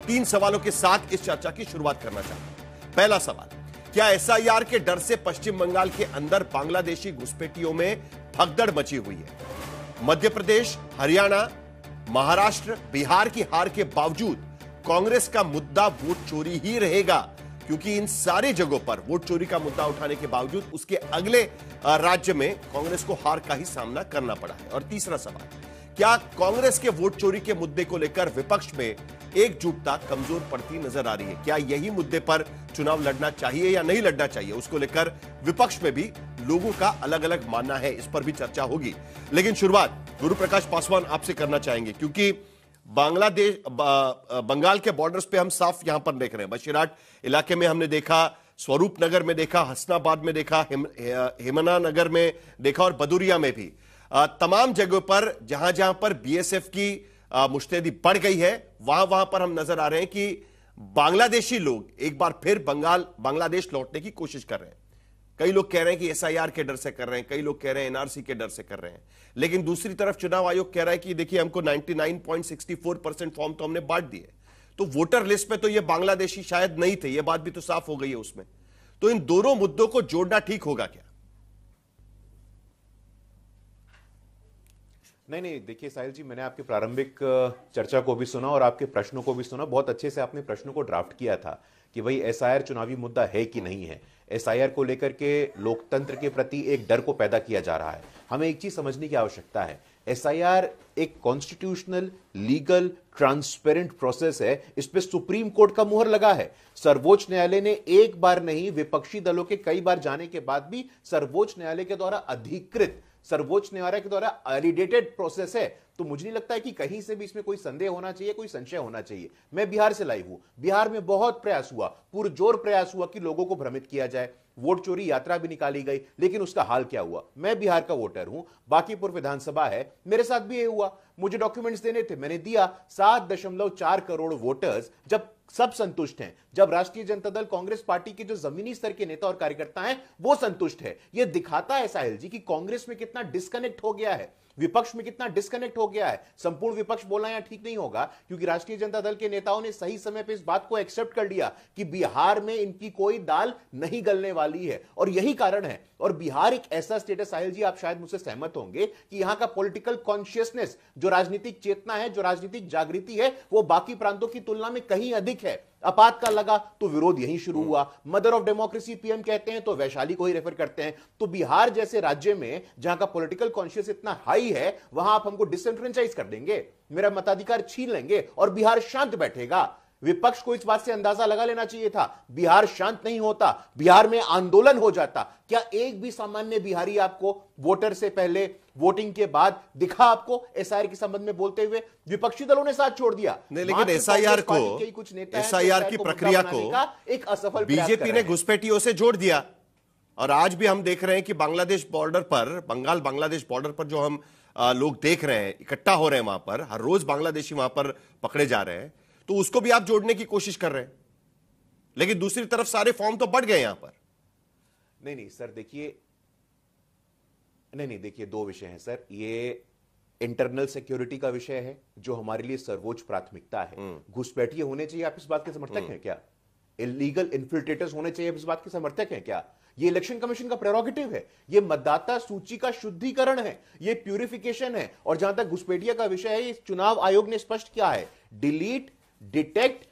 तीन सवालों के साथ इस चर्चा की शुरुआत करना चाहता हूं। पहला सवाल, क्या एसआईआर के डर से पश्चिम बंगाल के अंदर बांग्लादेशी घुसपैठियों में भगदड़ मची हुई है? मध्य प्रदेश, हरियाणा, महाराष्ट्र, बिहार की हार के बावजूद कांग्रेस का मुद्दा वोट चोरी ही रहेगा, क्योंकि इन सारी जगहों पर वोट चोरी का मुद्दा उठाने के बावजूद उसके अगले राज्य में कांग्रेस को हार का ही सामना करना पड़ा है। और तीसरा सवाल, क्या कांग्रेस के वोट चोरी के मुद्दे को लेकर विपक्ष में एकजुटता कमजोर पड़ती नजर आ रही है? क्या यही मुद्दे पर चुनाव लड़ना चाहिए या नहीं लड़ना चाहिए, उसको लेकर विपक्ष में भी लोगों का अलग अलग मानना है। इस पर भी चर्चा होगी। लेकिन शुरुआत गुरु प्रकाश पासवान आपसे करना चाहेंगे, क्योंकि बांग्लादेश बंगाल के बॉर्डर्स पे हम साफ यहां पर देख रहे हैं। बशीराट इलाके में हमने देखा, स्वरूप नगर में देखा, हसनाबाद में देखा, हिमना नगर में देखा और बदुरिया में भी तमाम जगहों पर जहां जहां पर बीएसएफ की मुस्तैदी बढ़ गई है, वहां पर हम नजर आ रहे हैं कि बांग्लादेशी लोग एक बार फिर बांग्लादेश लौटने की कोशिश कर रहे हैं। कई लोग कह रहे हैं कि एसआईआर के डर से कर रहे हैं, कई लोग कह रहे हैं एनआरसी के डर से कर रहे हैं। लेकिन दूसरी तरफ चुनाव आयोग कह रहा है कि देखिए, हमको 99.64% फॉर्म तो हमने बांट दिए, तो वोटर लिस्ट में तो ये बांग्लादेशी शायद नहीं थे, ये बात भी तो साफ हो गई है उसमें। तो इन दोनों मुद्दों को जोड़ना ठीक होगा क्या? नहीं, देखिए साहिल जी, मैंने आपकी प्रारंभिक चर्चा को भी सुना और आपके प्रश्नों को भी सुना। बहुत अच्छे से आपने प्रश्नों को ड्राफ्ट किया था कि भाई एसआईआर चुनावी मुद्दा है कि नहीं है। एसआईआर को लेकर के लोकतंत्र के प्रति एक डर को पैदा किया जा रहा है। हमें एक चीज समझने की आवश्यकता है, एसआईआर एक कॉन्स्टिट्यूशनल, लीगल, ट्रांसपेरेंट प्रोसेस है। इस पे सुप्रीम कोर्ट का मुहर लगा है। सर्वोच्च न्यायालय ने एक बार नहीं, विपक्षी दलों के कई बार जाने के बाद भी सर्वोच्च न्यायालय के द्वारा अधिकृत, सर्वोच्च न्यायालय के द्वारा वैलिडेटेड प्रोसेस है। तो मुझे नहीं लगता है कि कहीं से भी इसमें कोई संदेह होना चाहिए, कोई संशय होना चाहिए। मैं बिहार से लाई हूं, बिहार में बहुत प्रयास हुआ, पुरजोर प्रयास हुआ कि लोगों को भ्रमित किया जाए। वोट चोरी यात्रा भी निकाली गई, लेकिन उसका हाल क्या हुआ? मैं बिहार का वोटर हूं, बांकीपुर विधानसभा है, मेरे साथ भी ये हुआ। मुझे डॉक्यूमेंट्स देने थे, मैंने दिया। 7.4 करोड़ वोटर्स जब सब संतुष्ट हैं, जब राष्ट्रीय जनता दल कांग्रेस पार्टी के जो जमीनी स्तर के नेता और कार्यकर्ता हैं वो संतुष्ट है, यह दिखाता है साहिल जी कि कांग्रेस में कितना डिस्कनेक्ट हो गया है, विपक्ष में कितना डिस्कनेक्ट हो गया है। संपूर्ण विपक्ष बोलना यहां ठीक नहीं होगा, क्योंकि राष्ट्रीय जनता दल के नेताओं ने सही समय पर इस बात को एक्सेप्ट कर लिया कि बिहार में इनकी कोई दाल नहीं गलने वाली है, और यही कारण है। और बिहार एक ऐसा स्टेट है साहिल जी, आप शायद मुझसे सहमत होंगे, कि यहां का पॉलिटिकल कॉन्शियसनेस, जो राजनीतिक चेतना है, जो राजनीतिक जागृति है, वो बाकी प्रांतों की तुलना में कहीं अधिक है। आपातकाल लगा तो विरोध यहीं शुरू हुआ। मदर ऑफ डेमोक्रेसी पीएम कहते हैं तो वैशाली को ही रेफर करते हैं। तो बिहार जैसे राज्य में जहां का पॉलिटिकल कॉन्शियस इतना हाई है, वहां आप हमको डिसएंफ्रेंचाइज कर देंगे, मेरा मताधिकार छीन लेंगे और बिहार शांत बैठेगा। विपक्ष को इस बात से अंदाजा लगा लेना चाहिए था, बिहार शांत नहीं होता, बिहार में आंदोलन हो जाता। क्या एक भी सामान्य बिहारी आपको वोटर से पहले, वोटिंग के बाद दिखा आपको एसआईआर के संबंध में बोलते हुए? विपक्षी दलों ने साथ छोड़ दिया। नहीं, लेकिन एसआईआर की प्रक्रिया को एक असफल बीजेपी ने घुसपैठियों से जोड़ दिया। और आज भी हम देख रहे हैं कि बांग्लादेश बॉर्डर पर, बंगाल बांग्लादेश बॉर्डर पर जो हम लोग देख रहे हैं, इकट्ठा हो रहे हैं वहां पर, हर रोज बांग्लादेशी वहां पर पकड़े जा रहे हैं, तो उसको भी आप जोड़ने की कोशिश कर रहे हैं। लेकिन दूसरी तरफ सारे फॉर्म तो बढ़ गए यहां पर। नहीं सर, देखिए, नहीं देखिए, दो विषय हैं सर। ये इंटरनल सिक्योरिटी का विषय है जो हमारे लिए सर्वोच्च प्राथमिकता है। घुसपैठिए होने चाहिए, आप इस बात के समर्थक हैं क्या? इलीगल इन्फिल्ट्रेटर्स होने चाहिए, आप इस बात के समर्थक हैं क्या? ये इलेक्शन कमीशन का प्रेरोगेटिव है, ये मतदाता सूची का शुद्धिकरण है, ये प्यूरिफिकेशन है। और जहां तक घुसपैठिया का विषय है, चुनाव आयोग ने स्पष्ट किया है, डिलीट, डिटेक्ट,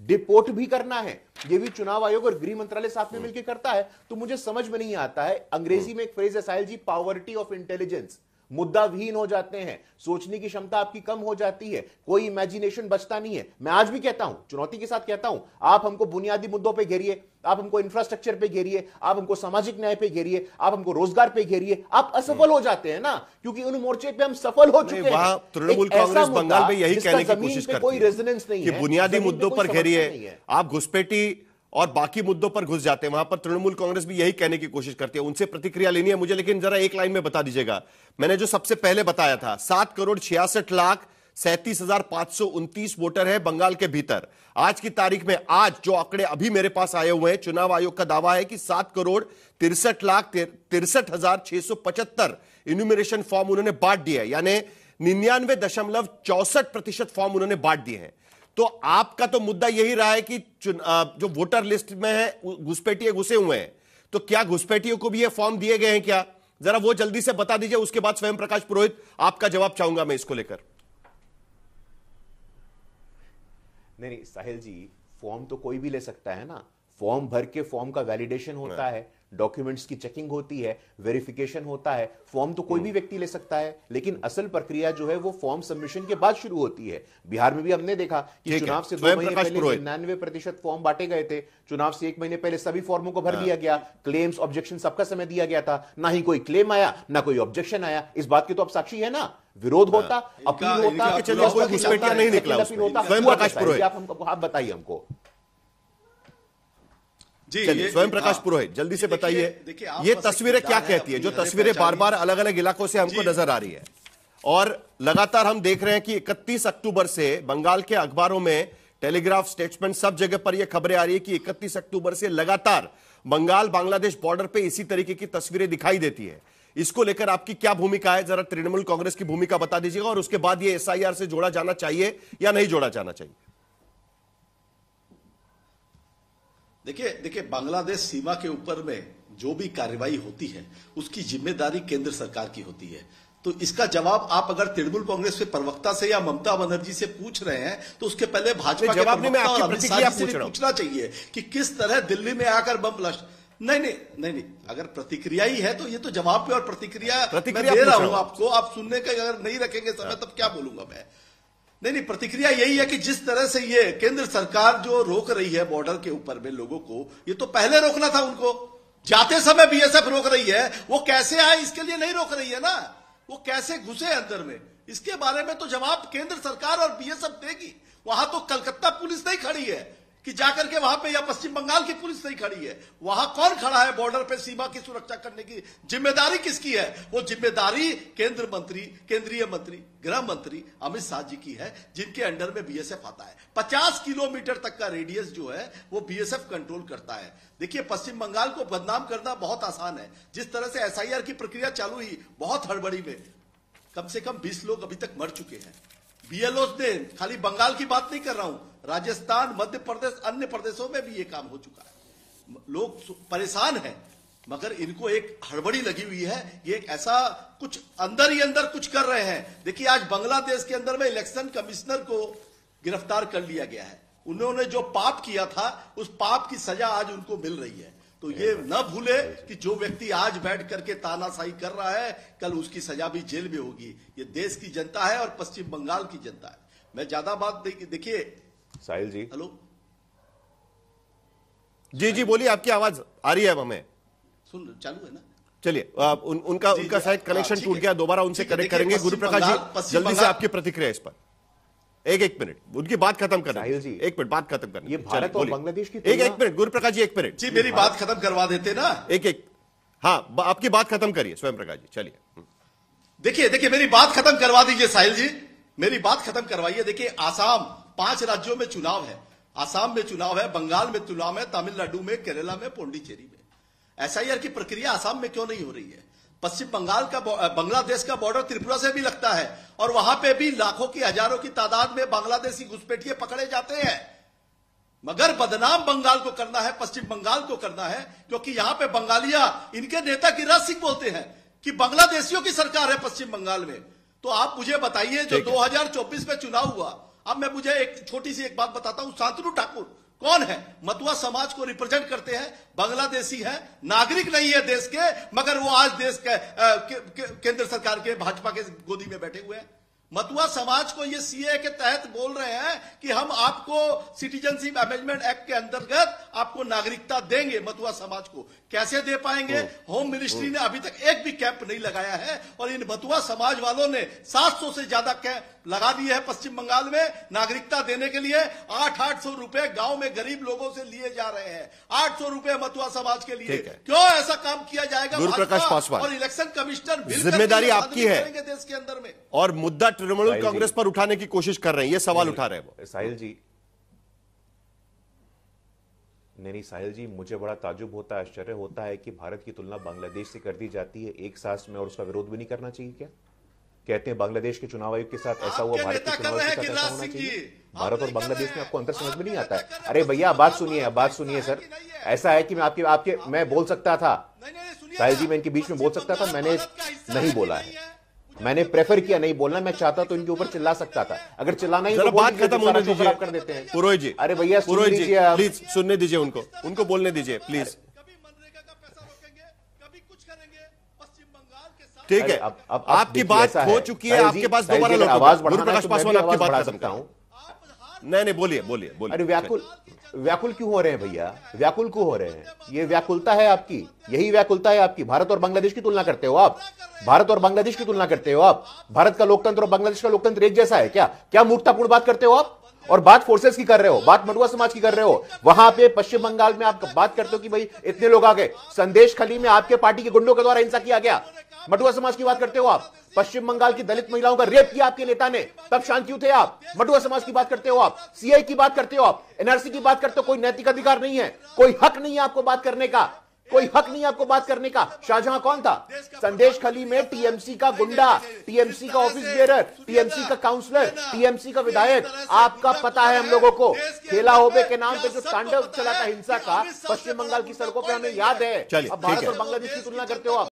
डिपोर्ट भी करना है। ये भी चुनाव आयोग और गृह मंत्रालय साथ में मिलकर करता है। तो मुझे समझ में नहीं आता है, अंग्रेजी में एक फ्रेज है साहिल जी, पावर्टी ऑफ इंटेलिजेंस। मुद्दा विहीन हो जाते हैं, सोचने की क्षमता आपकी कम हो जाती है, कोई इमेजिनेशन बचता नहीं है। मैं आज भी कहता हूं, चुनौती के साथ कहता हूं, आप हमको बुनियादी मुद्दों पे घेरिए, आप हमको इंफ्रास्ट्रक्चर पे घेरिए, आप हमको सामाजिक न्याय पे घेरिए, आप हमको रोजगार पे घेरिए, आप असफल हो जाते हैं ना, क्योंकि उन मोर्चे पे हम सफल हो चुके हैं। तृणमूल कांग्रेस बंगाल में यही कहने की कोशिश करती है, कोई रेजोनेंस नहीं है, बुनियादी मुद्दों पर घेरिए, आप घुसपैठी और बाकी मुद्दों पर घुस जाते हैं। वहां पर तृणमूल कांग्रेस भी यही कहने की कोशिश करती है। उनसे प्रतिक्रिया लेनी है मुझे, लेकिन जरा एक लाइन में बता दीजिएगा, मैंने जो सबसे पहले बताया था, 7,66,37,529 वोटर है बंगाल के भीतर। आज की तारीख में, आज जो आंकड़े अभी मेरे पास आए हुए हैं, चुनाव आयोग का दावा है कि 7,63,63,675 इन्यूमरेशन फॉर्म उन्होंने बांट दिए, यानी 99.64% फॉर्म उन्होंने बांट दिए हैं। तो आपका तो मुद्दा यही रहा है कि जो वोटर लिस्ट में है घुसपैठिए घुसे हुए हैं, तो क्या घुसपैठियों को भी ये फॉर्म दिए गए हैं क्या? जरा वो जल्दी से बता दीजिए, उसके बाद स्वयं प्रकाश पुरोहित आपका जवाब चाहूंगा मैं इसको लेकर। नहीं साहिल जी, फॉर्म तो कोई भी ले सकता है ना। फॉर्म भर के फॉर्म का वैलिडेशन होता है, डॉक्यूमेंट्स की चेकिंग होती है, वेरिफिकेशन होता है। फॉर्म तो कोई भी व्यक्ति ले सकता है, लेकिन असल प्रक्रिया जो है वो फॉर्म सबमिशन के बाद शुरू होती है। बिहार में भी हमने देखा कि चुनाव से 2 महीने पहले 99% फॉर्म बांटे गए थे। चुनाव से 1 महीने पहले सभी फॉर्मों को भर लिया गया। क्लेम्स, ऑब्जेक्शन सबका समय दिया गया था। ना ही कोई क्लेम आया, ना कोई ऑब्जेक्शन आया। इस बात की तो आप साक्षी है ना। विरोध होता, अपील होता, चलिए कोई घुसपैठिया नहीं निकला, स्वयं प्रकाश पुरोहित आप बताइए हमको। चलिए स्वयं प्रकाश पुरोहित जल्दी से बताइए, ये तस्वीरें क्या कहती है, जो तस्वीरें बार बार अलग अलग इलाकों से हमको नजर आ रही है, और लगातार हम देख रहे हैं कि 31 अक्टूबर से बंगाल के अखबारों में, टेलीग्राफ, स्टेट्समैन, सब जगह पर यह खबरें आ रही है कि 31 अक्टूबर से लगातार बंगाल बांग्लादेश बॉर्डर पे इसी तरीके की तस्वीरें दिखाई देती है। इसको लेकर आपकी क्या भूमिका है, जरा तृणमूल कांग्रेस की भूमिका बता दीजिएगा, और उसके बाद ये एसआईआर से जोड़ा जाना चाहिए या नहीं जोड़ा जाना चाहिए? देखिए बांग्लादेश सीमा के ऊपर में जो भी कार्रवाई होती है उसकी जिम्मेदारी केंद्र सरकार की होती है। तो इसका जवाब आप अगर तृणमूल कांग्रेस के प्रवक्ता से या ममता बनर्जी से पूछ रहे हैं तो उसके पहले भाजपा के प्रवक्ता और अमित शाह जी से भी पूछना चाहिए कि किस तरह दिल्ली में आकर बम ब्लास्ट। नहीं, अगर प्रतिक्रिया ही है तो ये तो जवाब पे और प्रतिक्रिया मैं दे रहा हूं आपको। आप सुनने का अगर नहीं रखेंगे समय तब क्या बोलूंगा मैं। नहीं, प्रतिक्रिया यही है कि जिस तरह से ये केंद्र सरकार जो रोक रही है बॉर्डर के ऊपर में लोगों को, ये तो पहले रोकना था उनको। जाते समय बीएसएफ रोक रही है, वो कैसे आए इसके लिए नहीं रोक रही है ना, वो कैसे घुसे अंदर में, इसके बारे में तो जवाब केंद्र सरकार और बीएसएफ देगी। वहां तो कलकत्ता पुलिस नहीं खड़ी है कि जाकर के वहां पे, या पश्चिम बंगाल की पुलिस नहीं खड़ी है। वहां कौन खड़ा है बॉर्डर पे सीमा की सुरक्षा करने की जिम्मेदारी किसकी है? वो जिम्मेदारी केंद्रीय मंत्री, गृह मंत्री अमित शाह जी की है, जिनके अंडर में बीएसएफ आता है। 50 किलोमीटर तक का रेडियस जो है वो बीएसएफ कंट्रोल करता है। देखिए पश्चिम बंगाल को बदनाम करना बहुत आसान है। जिस तरह से एसआईआर की प्रक्रिया चालू हुई बहुत हड़बड़ी में, कम से कम 20 लोग अभी तक मर चुके हैं। बीएलओ ने, खाली बंगाल की बात नहीं कर रहा हूं, राजस्थान, मध्य प्रदेश, अन्य प्रदेशों में भी ये काम हो चुका है। लोग परेशान हैं, मगर इनको एक हड़बड़ी लगी हुई है। ये ऐसा कुछ अंदर ही अंदर कुछ कर रहे हैं। देखिए आज बांग्लादेश के अंदर में इलेक्शन कमिश्नर को गिरफ्तार कर लिया गया है। उन्होंने जो पाप किया था उस पाप की सजा आज उनको मिल रही है। तो ये न भूले कि जो व्यक्ति आज बैठ करके तानाशाही कर रहा है, कल उसकी सजा भी जेल में होगी। ये देश की जनता है और पश्चिम बंगाल की जनता है। मैं ज्यादा बात देखिए साहिल जी, हेलो जी बोलिए, आपकी आवाज आ रही है हमें, सुन चालू है ना। चलिए उनका शायद कनेक्शन टूट गया, दोबारा उनसे कनेक्ट करेंगे। गुरुप्रकाश जी जल्दी से आपकी प्रतिक्रिया इस पर। एक मिनट, उनकी बात खत्म करना। एक मिनट, बात खत्म करना। ये भारत और बांग्लादेश की एक मिनट गुरुप्रकाश जी, 1 मिनट जी, मेरी बात खत्म करवा देते ना। हाँ, आपकी बात खत्म करिए स्वयं प्रकाश जी, चलिए। देखिए मेरी बात खत्म करवा दीजिए साहिल जी, मेरी बात खत्म करवाइए। देखिए आसाम, 5 राज्यों में चुनाव है। आसाम में चुनाव है, बंगाल में चुनाव है, तमिलनाडु में, केरला में, पौंडीचेरी में। एसआईआर की प्रक्रिया आसाम में क्यों नहीं हो रही है? पश्चिम बंगाल का, बांग्लादेश का बॉर्डर त्रिपुरा से भी लगता है, और वहां पे भी लाखों की, हजारों की तादाद में बांग्लादेशी घुसपैठिए पकड़े जाते हैं। मगर बदनाम बंगाल को करना है, पश्चिम बंगाल को करना है, क्योंकि यहां पे बंगालिया, इनके नेता गिरिराज सिंह बोलते हैं कि बांग्लादेशियों की सरकार है पश्चिम बंगाल में। तो आप मुझे बताइए, जो 2024 में चुनाव हुआ, अब मैं मुझे एक छोटी सी एक बात बताता हूं। शांतनु ठाकुर कौन है? मतुआ समाज को रिप्रेजेंट करते हैं, बांग्लादेशी है, नागरिक नहीं है देश के, मगर वो आज देश के केंद्र सरकार के भाजपा के गोदी में बैठे हुए हैं। मतुआ समाज को ये सीए के तहत बोल रहे हैं कि हम आपको सिटीजनशिप अमेंडमेंट एक्ट के अंतर्गत आपको नागरिकता देंगे। मतुआ समाज को कैसे दे पाएंगे? होम मिनिस्ट्री ने अभी तक एक भी कैंप नहीं लगाया है, और इन मतुआ समाज वालों ने 700 से ज्यादा कैंप लगा दिए हैं पश्चिम बंगाल में नागरिकता देने के लिए। 800 रुपए गांव में गरीब लोगों से लिए जा रहे हैं। 800 रुपए मतुआ समाज के लिए। क्यों ऐसा काम किया जाएगा? गुरुप्रकाश पासवान और इलेक्शन कमिश्नर, जिम्मेदारी आपकी है देश के अंदर में, और मुद्दा तृणमूल कांग्रेस पर उठाने की कोशिश कर रहे हैं, ये सवाल उठा रहे हैं वो। साहिल जी, नहीं साहिल जी, मुझे बड़ा ताजुब होता है, आश्चर्य होता है कि भारत की तुलना बांग्लादेश से कर दी जाती है एक सांस में, और उसका विरोध भी नहीं करना चाहिए क्या? कहते हैं बांग्लादेश के चुनाव आयोग के साथ ऐसा हुआ, भारत के चुनाव आयोग के साथ ऐसा होना चाहिए। भारत और बांग्लादेश में आपको अंतर समझ में नहीं आता है? अरे भैया बात सुनिए सर। ऐसा है कि मैं आपके मैं बोल सकता था, साहिल जी, मैं इनके बीच में बोल सकता था, मैंने नहीं बोला है। मैंने प्रेफर किया नहीं बोलना। मैं चाहता तो इनके ऊपर चिल्ला सकता था। अगर चिल्लाना ही तो बात खत्म होने दीजिए, कर देते हैं पुरोहित जी। अरे भैया पुरोहित जी प्लीज सुनने दीजिए, उनको बोलने दीजिए प्लीज। ठीक है, अब आपकी बात हो चुकी है, आपके पास दोबारा लौटो। आवाज प्रकाश पासवान आपकी बात बढ़ा कर सकता हूं। नहीं, बोलिए। अरे व्याकुल क्यों हो रहे हैं भैया? व्याकुल क्यों हो रहे हैं? ये व्याकुलता है आपकी, यही व्याकुलता है आपकी। भारत और बांग्लादेश की तुलना करते हो आप, भारत और बांग्लादेश की तुलना करते हो आप। भारत का लोकतंत्र और बांग्लादेश का लोकतंत्र एक जैसा है क्या? क्या मूर्खतापूर्ण बात करते हो आप? और बात फोर्सेस की कर रहे हो, बात मटुआ समाज की कर रहे हो। वहां पे पश्चिम बंगाल में आप बात करते हो कि भाई इतने लोग आ गए, संदेश खली में आपके पार्टी के गुंडों के द्वारा हिंसा किया गया। मटुआ समाज की बात करते हो आप। पश्चिम बंगाल की दलित महिलाओं का रेप किया आपके नेता ने, तब शांत क्यों थे आप? मटुआ समाज की बात करते हो आप, सीआई की बात करते हो आप, एनआरसी की बात करते हो। कोई नैतिक अधिकार नहीं है, कोई हक नहीं है आपको बात करने का, कोई हक नहीं है आपको बात करने का। शाहजहां कौन था? संदेश खली में टीएमसी का गुंडा, टीएमसी का ऑफिस बेरर, टीएमसी का काउंसलर, टीएमसी का विधायक। आपका पता है हम लोगों को। खेला होबे के नाम पे जो तांडव चला था हिंसा का पश्चिम बंगाल की सड़कों पे, हमें याद है। अब भारत और बांग्लादेश की तुलना करते हो आप।